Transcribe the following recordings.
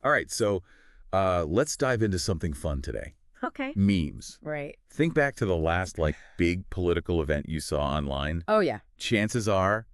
All right, so let's dive into something fun today. Okay. Memes. Right. Think back to the last, big political event you saw online. Oh, yeah. Chances are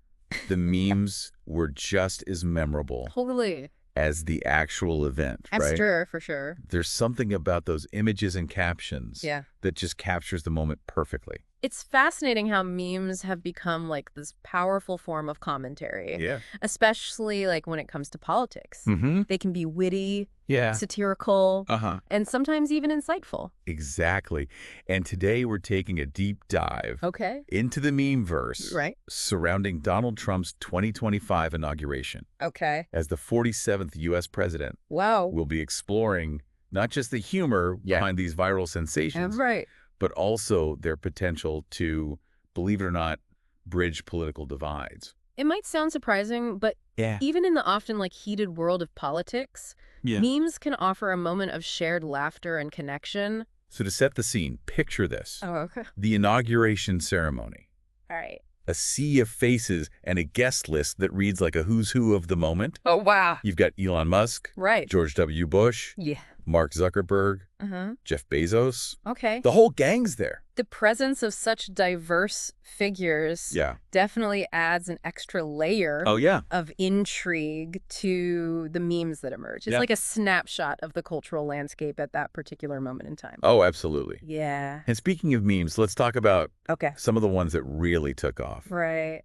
the memes were just as memorable Totally. as the actual event, I'm right? sure, for sure. There's something about those images and captions Yeah. that just captures the moment perfectly. It's fascinating how memes have become like this powerful form of commentary, Yeah. especially like when it comes to politics. Mm-hmm. They can be witty, Yeah. satirical, Uh-huh. and sometimes even insightful. Exactly. And today we're taking a deep dive Okay. into the meme-verse Right. surrounding Donald Trump's 2025 inauguration. Okay. As the 47th U.S. president, Wow. we'll be exploring not just the humor behind these viral sensations, Right. but also their potential to, believe it or not, bridge political divides. It might sound surprising, but Yeah. even in the often like heated world of politics, Yeah. memes can offer a moment of shared laughter and connection. So to set the scene, picture this. Oh, okay. The inauguration ceremony. All right. A sea of faces and a guest list that reads like a who's who of the moment. Oh, wow. You've got Elon Musk, Right. George W. Bush, Yeah. Mark Zuckerberg, Uh-huh. Jeff Bezos. Okay. The whole gang's there. The presence of such diverse figures Yeah. definitely adds an extra layer Oh, yeah. of intrigue to the memes that emerge. It's Yeah. like a snapshot of the cultural landscape at that particular moment in time. Oh, absolutely. Yeah. And speaking of memes, let's talk about Okay. some of the ones that really took off. Right.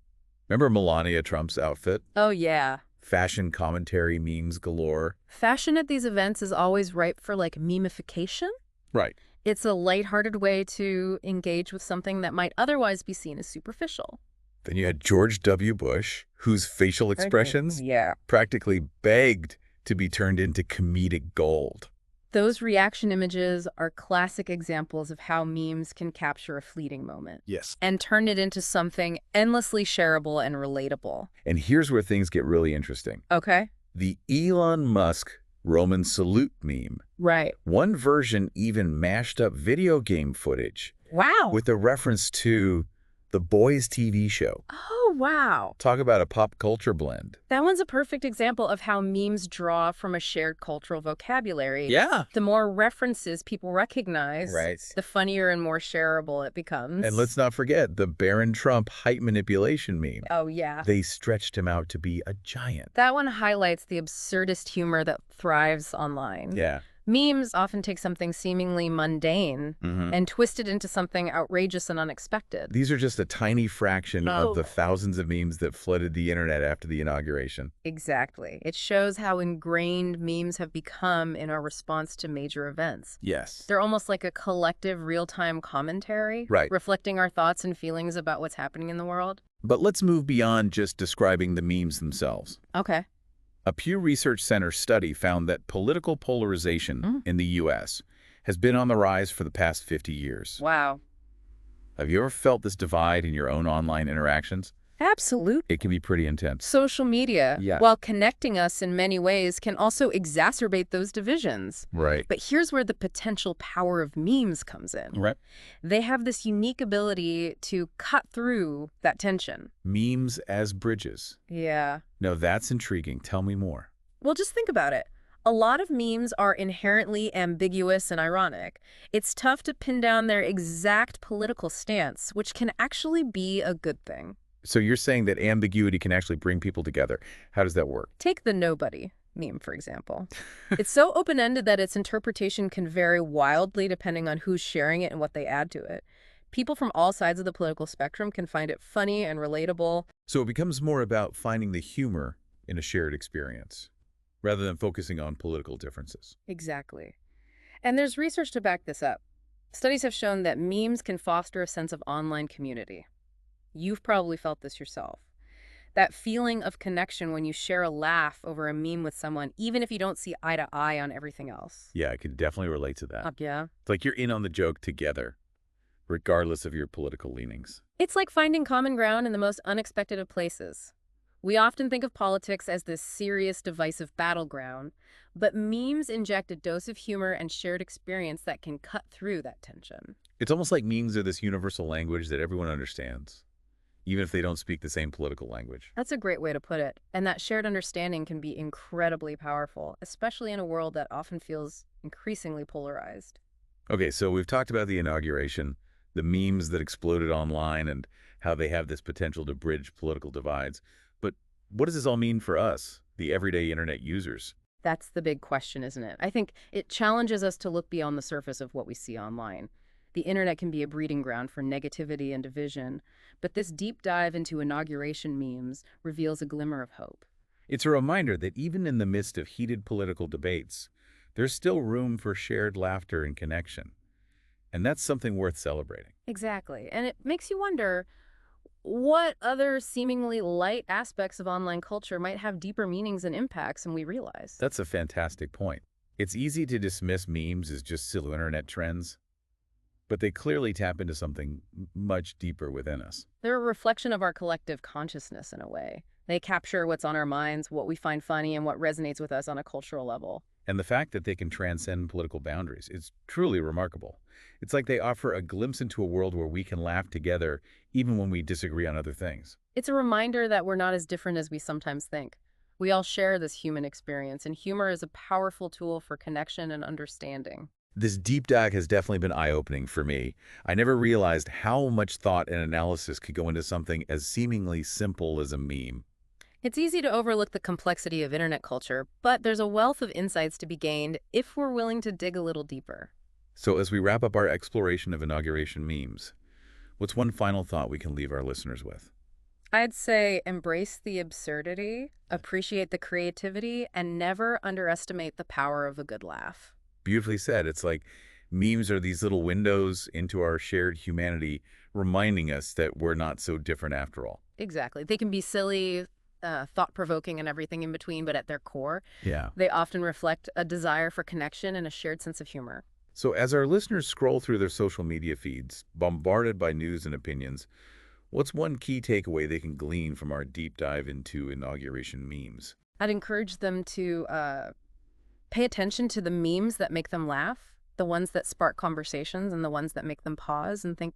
Remember Melania Trump's outfit? Oh, yeah. Fashion commentary memes galore. Fashion at these events is always ripe for like memification. Right. It's a lighthearted way to engage with something that might otherwise be seen as superficial. Then you had George W. Bush, whose facial expressions Yeah. practically begged to be turned into comedic gold. Those reaction images are classic examples of how memes can capture a fleeting moment Yes. and turn it into something endlessly shareable and relatable. And here's where things get really interesting. Okay. The Elon Musk Roman salute meme. Right. One version even mashed up video game footage Wow. with a reference to the Boys TV show. Oh, wow. Talk about a pop culture blend. That one's a perfect example of how memes draw from a shared cultural vocabulary. Yeah. The more references people recognize, Right. the funnier and more shareable it becomes. And let's not forget the Baron Trump height manipulation meme. Oh, yeah. They stretched him out to be a giant. That one highlights the absurdist humor that thrives online. Yeah. Memes often take something seemingly mundane and twist it into something outrageous and unexpected. These are just a tiny fraction Oh. of the thousands of memes that flooded the internet after the inauguration. Exactly. It shows how ingrained memes have become in our response to major events. Yes. They're almost like a collective real-time commentary, Right. reflecting our thoughts and feelings about what's happening in the world. But let's move beyond just describing the memes themselves. Okay. A Pew Research Center study found that political polarization in the U.S. has been on the rise for the past 50 years. Wow. Have you ever felt this divide in your own online interactions? Absolutely. It can be pretty intense. Social media, Yeah. while connecting us in many ways, can also exacerbate those divisions. Right. But here's where the potential power of memes comes in. Right. They have this unique ability to cut through that tension. Memes as bridges. Yeah. Now that's intriguing. Tell me more. Well, just think about it. A lot of memes are inherently ambiguous and ironic. It's tough to pin down their exact political stance, which can actually be a good thing. So you're saying that ambiguity can actually bring people together. How does that work? Take the nobody meme, for example. It's so open-ended that its interpretation can vary wildly depending on who's sharing it and what they add to it. People from all sides of the political spectrum can find it funny and relatable. So it becomes more about finding the humor in a shared experience, rather than focusing on political differences. Exactly. And there's research to back this up. Studies have shown that memes can foster a sense of online community. You've probably felt this yourself. That feeling of connection when you share a laugh over a meme with someone, even if you don't see eye to eye on everything else. Yeah, I can definitely relate to that. Yeah. It's like you're in on the joke together, regardless of your political leanings. It's like finding common ground in the most unexpected of places. We often think of politics as this serious, divisive battleground, but memes inject a dose of humor and shared experience that can cut through that tension. It's almost like memes are this universal language that everyone understands. even if they don't speak the same political language. That's a great way to put it. And that shared understanding can be incredibly powerful, especially in a world that often feels increasingly polarized. Okay, so we've talked about the inauguration, the memes that exploded online, and how they have this potential to bridge political divides. But what does this all mean for us, the everyday internet users? That's the big question, isn't it? I think it challenges us to look beyond the surface of what we see online. The internet can be a breeding ground for negativity and division, but this deep dive into inauguration memes reveals a glimmer of hope. It's a reminder that even in the midst of heated political debates, there's still room for shared laughter and connection. And that's something worth celebrating. Exactly. And it makes you wonder what other seemingly light aspects of online culture might have deeper meanings and impacts than we realize. That's a fantastic point. It's easy to dismiss memes as just silly internet trends, but they clearly tap into something much deeper within us. They're a reflection of our collective consciousness in a way. They capture what's on our minds, what we find funny, and what resonates with us on a cultural level. And the fact that they can transcend political boundaries is truly remarkable. It's like they offer a glimpse into a world where we can laugh together even when we disagree on other things. It's a reminder that we're not as different as we sometimes think. We all share this human experience, and humor is a powerful tool for connection and understanding. This deep dive has definitely been eye-opening for me. I never realized how much thought and analysis could go into something as seemingly simple as a meme. It's easy to overlook the complexity of internet culture, but there's a wealth of insights to be gained if we're willing to dig a little deeper. So as we wrap up our exploration of inauguration memes, what's one final thought we can leave our listeners with? I'd say embrace the absurdity, appreciate the creativity, and never underestimate the power of a good laugh. Beautifully said. It's like memes are these little windows into our shared humanity, reminding us that we're not so different after all. Exactly. They can be silly, thought-provoking, and everything in between, but at their core, Yeah. they often reflect a desire for connection and a shared sense of humor. So as our listeners scroll through their social media feeds, bombarded by news and opinions, what's one key takeaway they can glean from our deep dive into inauguration memes? I'd encourage them to pay attention to the memes that make them laugh, the ones that spark conversations, and the ones that make them pause and think.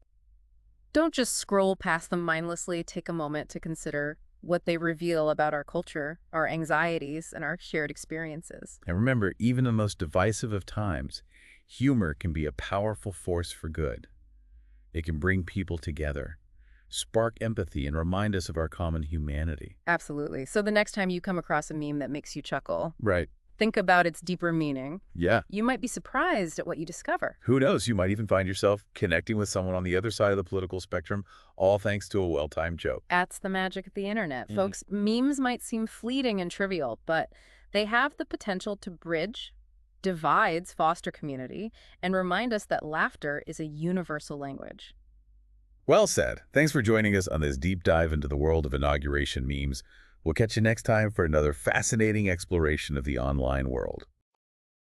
Don't just scroll past them mindlessly. Take a moment to consider what they reveal about our culture, our anxieties, and our shared experiences. And remember, even in the most divisive of times, humor can be a powerful force for good. It can bring people together, spark empathy, and remind us of our common humanity. Absolutely. So the next time you come across a meme that makes you chuckle, Right. think about its deeper meaning. Yeah. You might be surprised at what you discover. Who knows? You might even find yourself connecting with someone on the other side of the political spectrum, all thanks to a well-timed joke. That's the magic of the internet. Mhm. Folks, memes might seem fleeting and trivial, but they have the potential to bridge divides, foster community, and remind us that laughter is a universal language. Well said. Thanks for joining us on this deep dive into the world of inauguration memes. We'll catch you next time for another fascinating exploration of the online world.